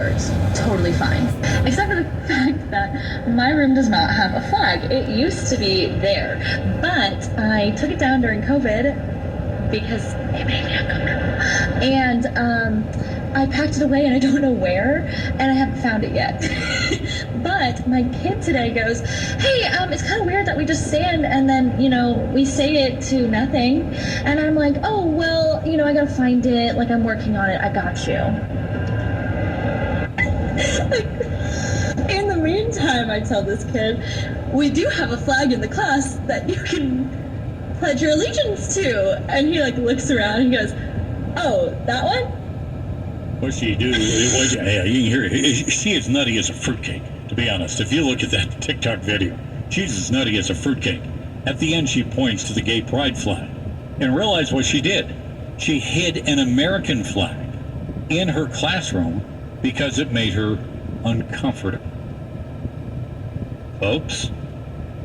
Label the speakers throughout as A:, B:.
A: It's totally fine. Except for the fact that my room does not have a flag. It used to be there, but I took it down during COVID because it made me uncomfortable. And I packed it away and I don't know where, and I haven't found it yet. But my kid today goes, hey, it's kind of weird that we just stand and then, we say it to nothing. And I'm like, oh, well, I gotta find it. Like, I'm working on it. I got you. In the meantime, I tell this kid, we do have a flag in the class that you can pledge your allegiance to. And he looks around and goes, oh, that one?
B: What she do? Yeah, you can hear it. She is nutty as a fruitcake, to be honest. If you look at that TikTok video, she's as nutty as a fruitcake. At the end, she points to the gay pride flag. And realize what she did. She hid an American flag in her classroom because it made her uncomfortable. Folks,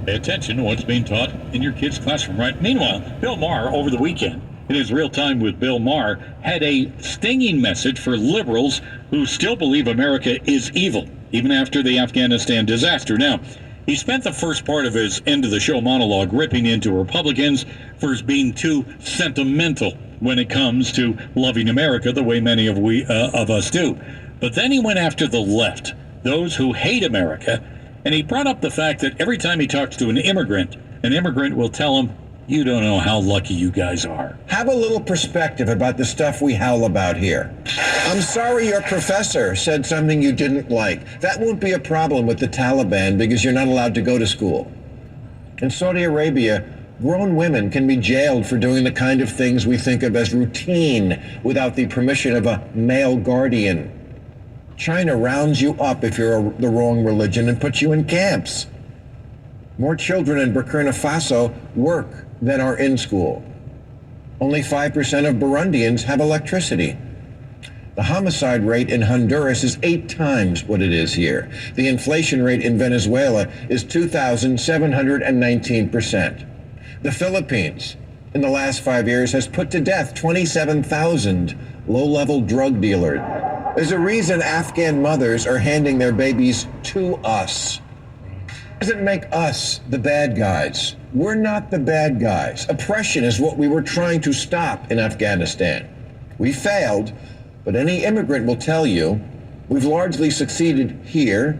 B: pay attention to what's being taught in your kid's classroom, right? Meanwhile, Bill Maher, over the weekend, in his Real Time with Bill Maher, had a stinging message for liberals who still believe America is evil, even after the Afghanistan disaster. Now, he spent the first part of his end-of-the-show monologue ripping into Republicans for being too sentimental when it comes to loving America the way many of us do. But then he went after the left, those who hate America, and he brought up the fact that every time he talks to an immigrant will tell him, you don't know how lucky you guys are.
C: Have a little perspective about the stuff we howl about here. I'm sorry your professor said something you didn't like. That won't be a problem with the Taliban because you're not allowed to go to school. In Saudi Arabia, grown women can be jailed for doing the kind of things we think of as routine without the permission of a male guardian. China rounds you up if you're the wrong religion and puts you in camps. More children in Burkina Faso work than are in school. Only 5% of Burundians have electricity. The homicide rate in Honduras is 8 times what it is here. The inflation rate in Venezuela is 2,719%. The Philippines, in the last 5 years, has put to death 27,000 low-level drug dealers. There's a reason Afghan mothers are handing their babies to us. Doesn't make us the bad guys. We're not the bad guys. Oppression is what we were trying to stop in Afghanistan. We failed, but any immigrant will tell you we've largely succeeded here,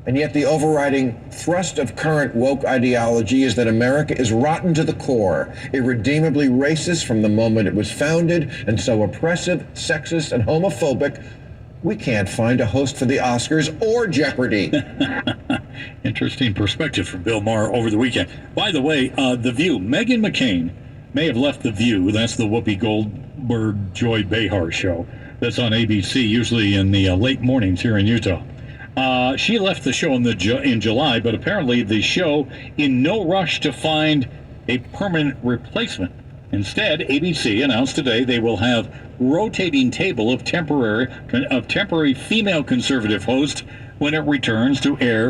C: and yet the overriding thrust of current woke ideology is that America is rotten to the core, irredeemably racist from the moment it was founded, and so oppressive, sexist, and homophobic, we can't find a host for the Oscars or Jeopardy.
B: Interesting perspective from Bill Maher over the weekend. By the way, The View, Meghan McCain may have left The View. That's the Whoopi Goldberg, Joy Behar show. That's on ABC, usually in the late mornings here in Utah. She left the show in July, but apparently the show in no rush to find a permanent replacement. Instead, ABC announced today they will have rotating table of temporary female conservative hosts when it returns to air